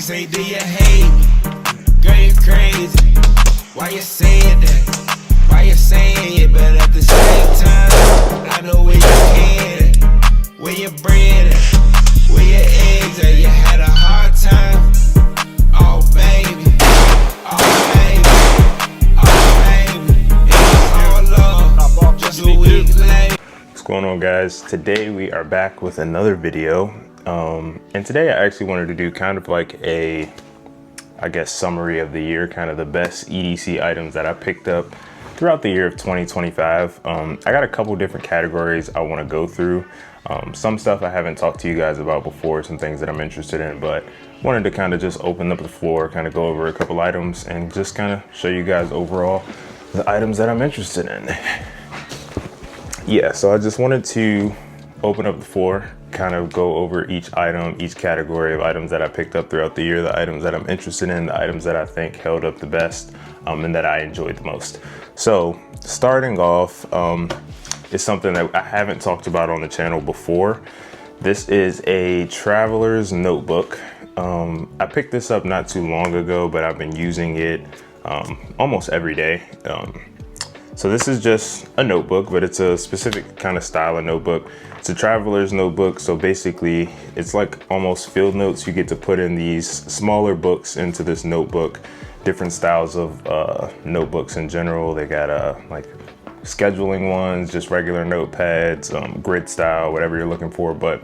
say, do you hate me? Girl, you crazy. Why you saying that? Why you saying it? But at the same time, I know where you can, where your bread at, where your eggs at. You had a hard time. Oh baby, oh baby, oh baby. It's all love, just a week later. What's going on, guys? Today we are back with another video. And today I actually wanted to do kind of like a, I guess, summary of the year, kind of the best EDC items that I picked up throughout the year of 2025. I got a couple different categories I want to go through. Some stuff I haven't talked to you guys about before, some things that I'm interested in, but wanted to kind of just open up the floor, kind of go over a couple items and just kind of show you guys overall the items that I'm interested in. Yeah, so I just wanted to open up the floor, kind of go over each item, each category of items that I picked up throughout the year, the items that I'm interested in, the items that I think held up the best, and that I enjoyed the most. So starting off is something that I haven't talked about on the channel before. This is a traveler's notebook. I picked this up not too long ago, but I've been using it almost every day. So this is just a notebook, but it's a specific kind of style of notebook. It's a traveler's notebook. So basically it's like almost field notes. You get to put in these smaller books into this notebook, different styles of notebooks in general. They got like scheduling ones, just regular notepads, grid style, whatever you're looking for. But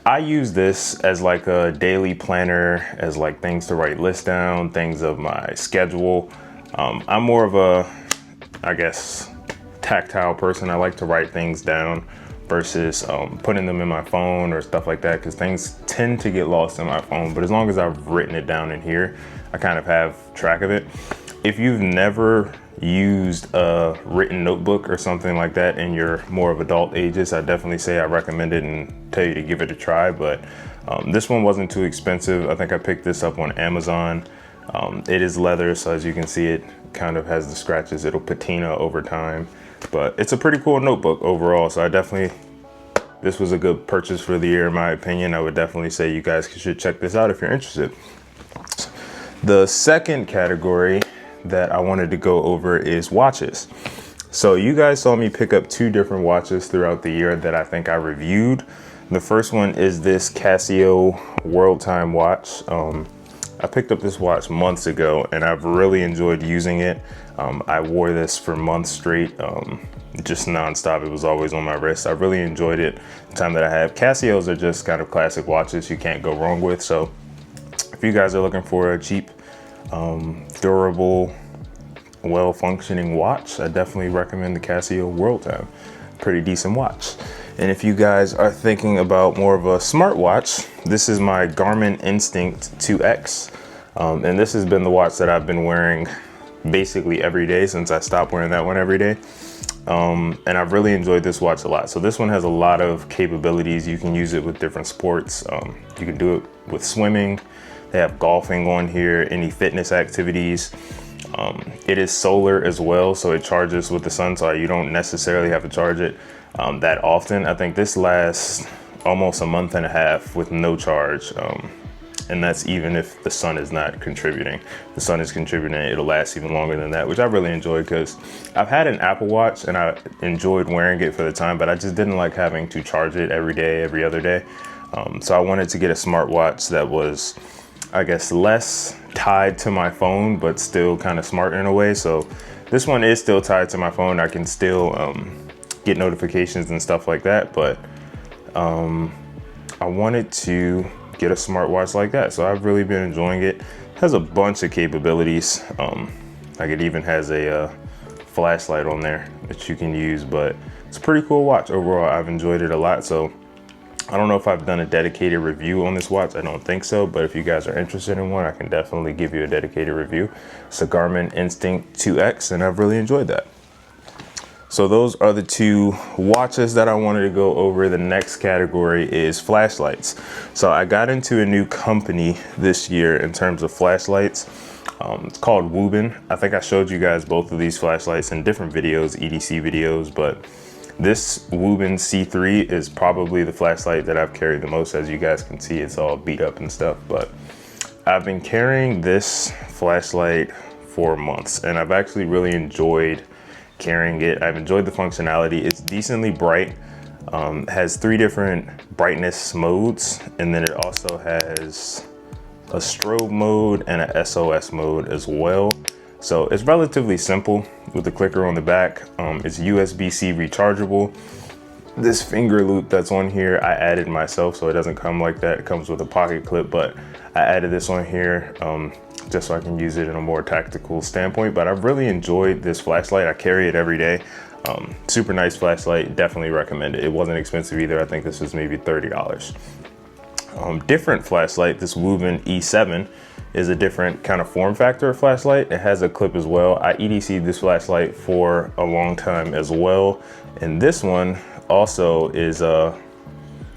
I use this as like a daily planner, as like things to write lists down, things of my schedule. I'm more of a, I guess, tactile person. I like to write things down versus putting them in my phone or stuff like that, because things tend to get lost in my phone. But as long as I've written it down in here, I kind of have track of it. If you've never used a written notebook or something like that in your more of adult ages, I definitely say I recommend it and tell you to give it a try. But this one wasn't too expensive. I think I picked this up on Amazon. It is leather, so as you can see, it kind of has the scratches. It'll patina over time, but it's a pretty cool notebook overall. So this was a good purchase for the year in my opinion. I would definitely say you guys should check this out if you're interested. The second category that I wanted to go over is watches. So you guys saw me pick up two different watches throughout the year that I think I reviewed. The first one is this Casio World Time watch. I picked up this watch months ago and I've really enjoyed using it. I wore this for months straight, just nonstop. It was always on my wrist. I really enjoyed it the time that I have. Casios are just kind of classic watches you can't go wrong with. So if you guys are looking for a cheap, durable, well-functioning watch, I definitely recommend the Casio World Time. Pretty decent watch. And if you guys are thinking about more of a smartwatch, this is my Garmin Instinct 2X. And this has been the watch that I've been wearing basically every day since I stopped wearing that one every day. And I've really enjoyed this watch a lot. So this one has a lot of capabilities. You can use it with different sports. You can do it with swimming. They have golfing on here, any fitness activities. It is solar as well, so it charges with the sun, so you don't necessarily have to charge it that often. I think this lasts almost a month and a half with no charge, and that's even if the sun is not contributing. If the sun is contributing, it'll last even longer than that, which I really enjoyed, because I've had an Apple Watch and I enjoyed wearing it for the time, but I just didn't like having to charge it every day, every other day. So I wanted to get a smartwatch that was, I guess, less tied to my phone, but still kind of smart in a way. So this one is still tied to my phone. I can still get notifications and stuff like that, but I wanted to get a smartwatch like that. So I've really been enjoying it. It has a bunch of capabilities. Like it even has a flashlight on there that you can use, but it's a pretty cool watch overall. I've enjoyed it a lot. So I don't know if I've done a dedicated review on this watch. I don't think so, but if you guys are interested in one, I can definitely give you a dedicated review. It's a Garmin Instinct 2X, and I've really enjoyed that. So those are the two watches that I wanted to go over. The next category is flashlights. So I got into a new company this year in terms of flashlights. It's called Woobin. I think I showed you guys both of these flashlights in different videos, EDC videos, but this Woobin C3 is probably the flashlight that I've carried the most. As you guys can see, it's all beat up and stuff, but I've been carrying this flashlight for months, and I've actually really enjoyed carrying it. I've enjoyed the functionality. It's decently bright. Has 3 different brightness modes, and then it also has a strobe mode and a SOS mode as well. So it's relatively simple with the clicker on the back. It's USB-C rechargeable. This finger loop that's on here, I added myself, so it doesn't come like that. It comes with a pocket clip, but I added this on here just so I can use it in a more tactical standpoint. But I've really enjoyed this flashlight. I carry it every day. Super nice flashlight, definitely recommend it. It wasn't expensive either. I think this was maybe $30. Different flashlight, this Woven E7 is a different kind of form factor of flashlight. It has a clip as well. I EDC'd this flashlight for a long time as well. And this one also is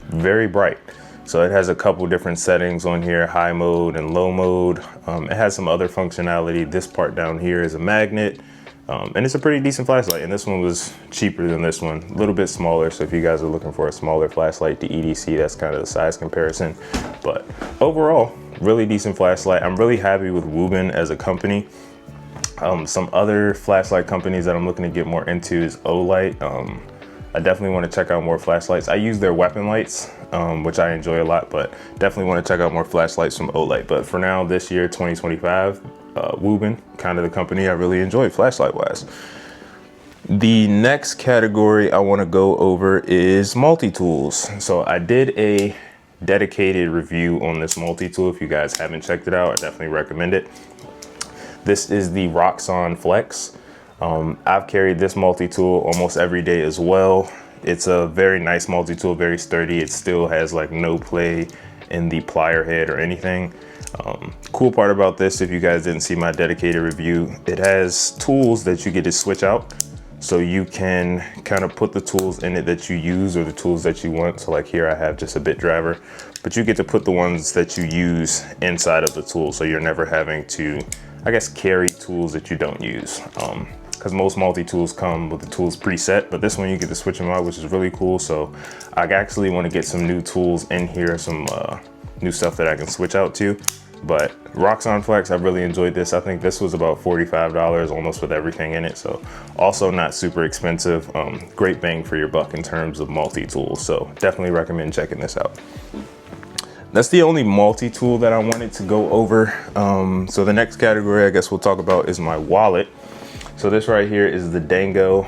very bright. So it has a couple different settings on here, high mode and low mode. It has some other functionality. This part down here is a magnet. And it's a pretty decent flashlight, and this one was cheaper than this one, a little bit smaller. So if you guys are looking for a smaller flashlight to EDC, that's kind of the size comparison. But overall, really decent flashlight. I'm really happy with Woven as a company. Some other flashlight companies that I'm looking to get more into is Olight. I definitely want to check out more flashlights. I use their weapon lights, which I enjoy a lot, but definitely want to check out more flashlights from Olight. But for now, this year, 2025, Woven, kind of the company I really enjoy flashlight wise. The next category I want to go over is multi-tools. So I did a dedicated review on this multi-tool. If you guys haven't checked it out, I definitely recommend it. This is the Roxxon Flex. I've carried this multi-tool almost every day as well. It's a very nice multi-tool, very sturdy. It still has like no play in the plier head or anything. Cool part about this, if you guys didn't see my dedicated review, it has tools that you get to switch out. So you can kind of put the tools in it that you use or the tools that you want. So like here I have just a bit driver, but you get to put the ones that you use inside of the tool. So you're never having to, I guess, carry tools that you don't use. Because most multi-tools come with the tools preset, but this one you get to switch them out, which is really cool. So I actually want to get some new tools in here, some new stuff that I can switch out to. But Roxxon Flex, I really enjoyed this. I think this was about $45 almost with everything in it. So also not super expensive. Great bang for your buck in terms of multi-tools. So definitely recommend checking this out. That's the only multi-tool that I wanted to go over. So the next category I guess we'll talk about is my wallet. So this right here is the Dango.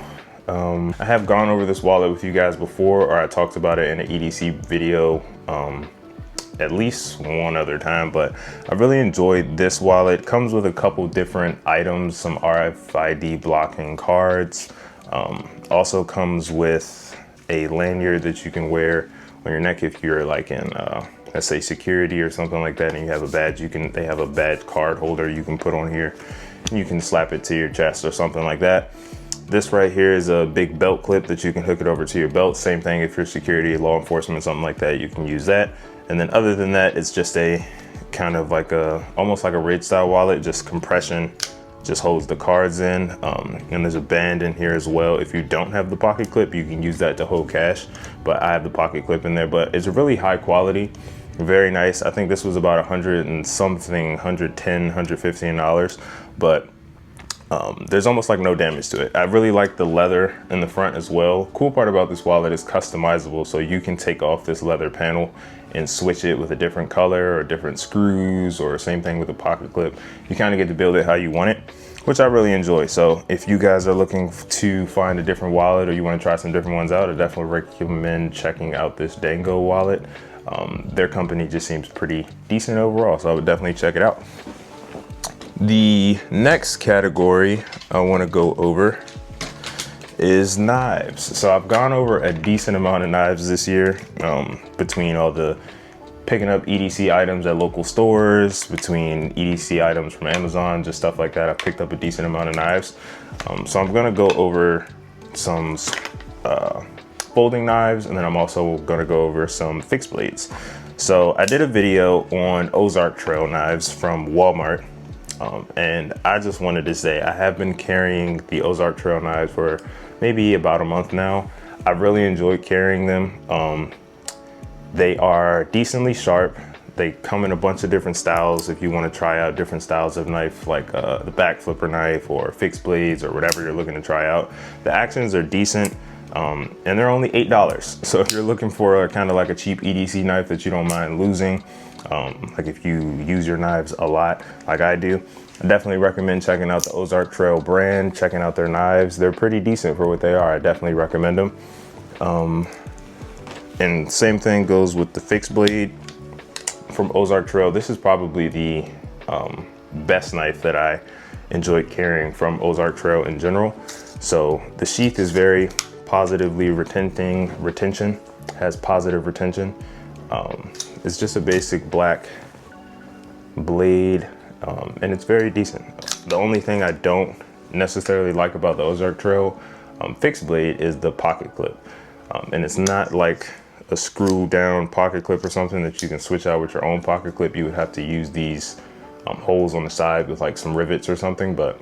I have gone over this wallet with you guys before, or I talked about it in an EDC video at least one other time, but I really enjoyed this wallet. It comes with a couple different items, some RFID blocking cards. Also comes with a lanyard that you can wear on your neck if you're like in, let's say security or something like that, and you have a badge. They have a badge card holder you can put on here. You can slap it to your chest or something like that. This right here is a big belt clip that you can hook it over to your belt. Same thing if you're security, law enforcement, something like that, you can use that. And then other than that, it's just a kind of like almost like a RID style wallet, just compression, just holds the cards in. And there's a band in here as well. If you don't have the pocket clip, you can use that to hold cash, but I have the pocket clip in there. But it's really high quality, very nice. I think this was about $100 and something, $110, $115, but there's almost like no damage to it. I really like the leather in the front as well. Cool part about this wallet is customizable, so you can take off this leather panel and switch it with a different color or different screws, or same thing with the pocket clip. You kind of get to build it how you want it, which I really enjoy. So if you guys are looking to find a different wallet or you want to try some different ones out, I definitely recommend checking out this Dango wallet. Their company just seems pretty decent overall, so I would definitely check it out. The next category I want to go over is knives. So I've gone over a decent amount of knives this year, between all the picking up EDC items at local stores, between EDC items from Amazon, just stuff like that. I picked up a decent amount of knives. So I'm gonna go over some folding knives, and then I'm also gonna go over some fixed blades. So I did a video on Ozark Trail knives from Walmart. And I just wanted to say I have been carrying the Ozark Trail knives for maybe about a month now. I really enjoy carrying them. They are decently sharp. They come in a bunch of different styles if you want to try out different styles of knife, like the back flipper knife or fixed blades or whatever you're looking to try out. The actions are decent, and they're only $8. So if you're looking for a kind of like a cheap EDC knife that you don't mind losing, like if you use your knives a lot like I do, I definitely recommend checking out the Ozark Trail brand, checking out their knives. They're pretty decent for what they are. I definitely recommend them. And same thing goes with the fixed blade from Ozark Trail. This is probably the best knife that I enjoyed carrying from Ozark Trail in general. So the sheath is very positively retention, has positive retention. It's just a basic black blade, and it's very decent. The only thing I don't necessarily like about the Ozark Trail fixed blade is the pocket clip. And it's not like a screw down pocket clip or something that you can switch out with your own pocket clip. You would have to use these holes on the side with like some rivets or something, but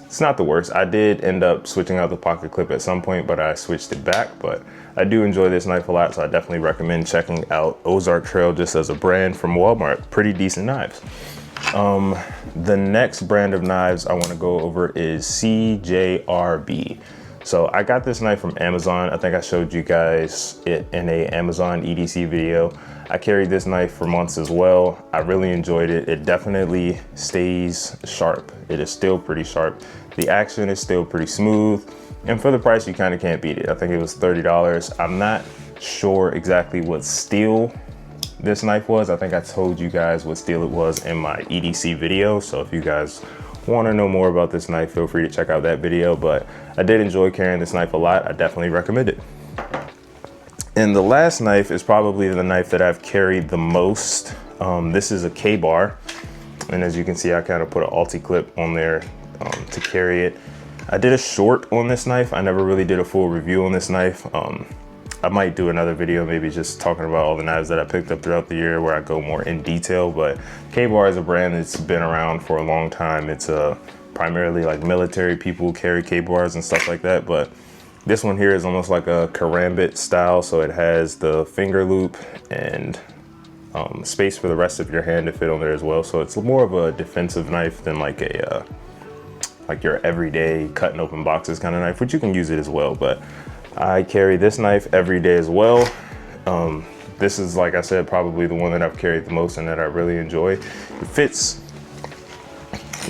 it's not the worst. I did end up switching out the pocket clip at some point, but I switched it back. But I do enjoy this knife a lot, so I definitely recommend checking out Ozark Trail just as a brand from Walmart. Pretty decent knives. The next brand of knives I want to go over is CJRB. So I got this knife from Amazon. I think I showed you guys it in a Amazon EDC video. I carried this knife for months as well. I really enjoyed it. It definitely stays sharp. It is still pretty sharp. The action is still pretty smooth. And for the price, you kind of can't beat it. I think it was $30. I'm not sure exactly what steel this knife was. I think I told you guys what steel it was in my EDC video. So if you guys want to know more about this knife, feel free to check out that video. But I did enjoy carrying this knife a lot. I definitely recommend it. And the last knife is probably the knife that I've carried the most. This is a K-bar, and as you can see, I kind of put an Alti clip on there to carry it. I did a short on this knife. I never really did a full review on this knife. I might do another video, maybe just talking about all the knives that I picked up throughout the year where I go more in detail. But K-bar is a brand that's been around for a long time. It's primarily like military people carry K-bars and stuff like that. But this one here is almost like a karambit style. So it has the finger loop and space for the rest of your hand to fit on there as well. So it's more of a defensive knife than like a like your everyday cutting open boxes kind of knife, which you can use it as well. But I carry this knife every day as well. This is, like I said, probably the one that I've carried the most and that I really enjoy. It fits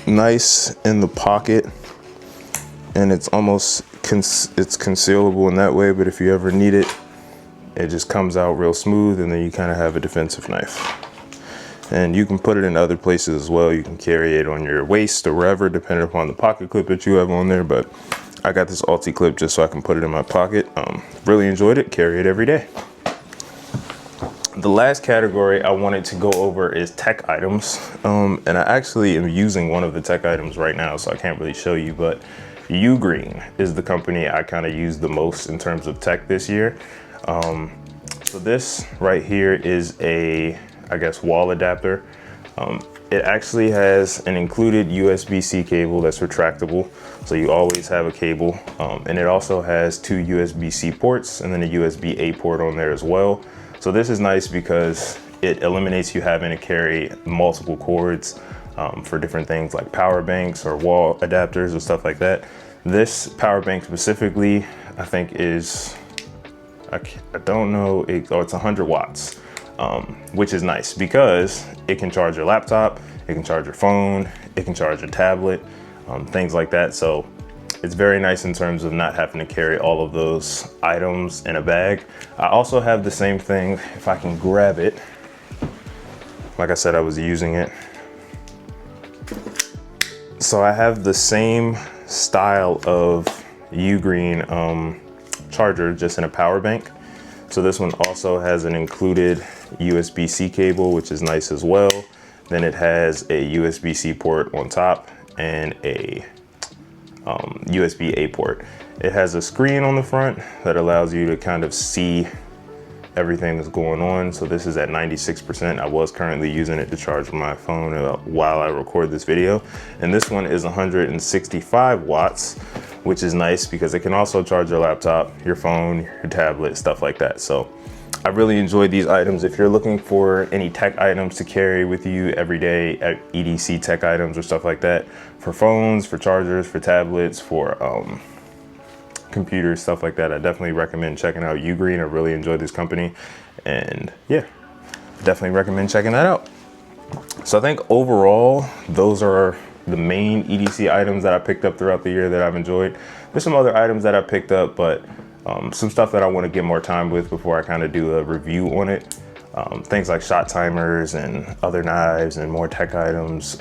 nice in the pocket, and it's almost it's concealable in that way, but if you ever need it, it just comes out real smooth, and then you kind of have a defensive knife. And you can put it in other places as well. You can carry it on your waist or wherever, depending upon the pocket clip that you have on there. But I got this Alti clip just so I can put it in my pocket. Really enjoyed it, carry it every day. The last category I wanted to go over is tech items. And I actually am using one of the tech items right now, so I can't really show you, but Ugreen is the company I kind of use the most in terms of tech this year. So this right here is a, I guess, wall adapter. It actually has an included USB-C cable that's retractable, so you always have a cable. And it also has 2 USB-C ports and then a USB-A port on there as well. So this is nice because it eliminates you having to carry multiple cords for different things like power banks or wall adapters or stuff like that. This power bank specifically, I think is, I don't know, it's 100 watts. Which is nice because it can charge your laptop, it can charge your phone, it can charge your tablet, things like that. So it's very nice in terms of not having to carry all of those items in a bag. I also have the same thing, if I can grab it. Like I said, I was using it. So I have the same style of Ugreen charger, just in a power bank. So this one also has an included USB-C cable, which is nice as well. Then it has a USB-C port on top and a USB-A port. It has a screen on the front that allows you to kind of see everything that's going on. So this is at 96%. I was currently using it to charge my phone while I record this video. And this one is 165 watts, which is nice because it can also charge your laptop, your phone, your tablet, stuff like that. So I really enjoyed these items. If you're looking for any tech items to carry with you every day, at EDC tech items or stuff like that, for phones, for chargers, for tablets, for computers, stuff like that, I definitely recommend checking out Ugreen. I really enjoyed this company, and yeah, definitely recommend checking that out. So I think overall, those are the main EDC items that I picked up throughout the year that I've enjoyed. There's some other items that I picked up, but some stuff that I want to get more time with before I kind of do a review on it. Things like shot timers and other knives and more tech items.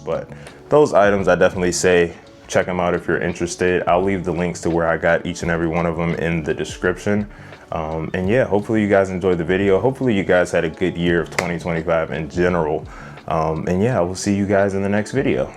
But those items, I definitely say check them out if you're interested. I'll leave the links to where I got each and every one of them in the description. And yeah, hopefully you guys enjoyed the video. Hopefully you guys had a good year of 2025 in general. And yeah, I will see you guys in the next video.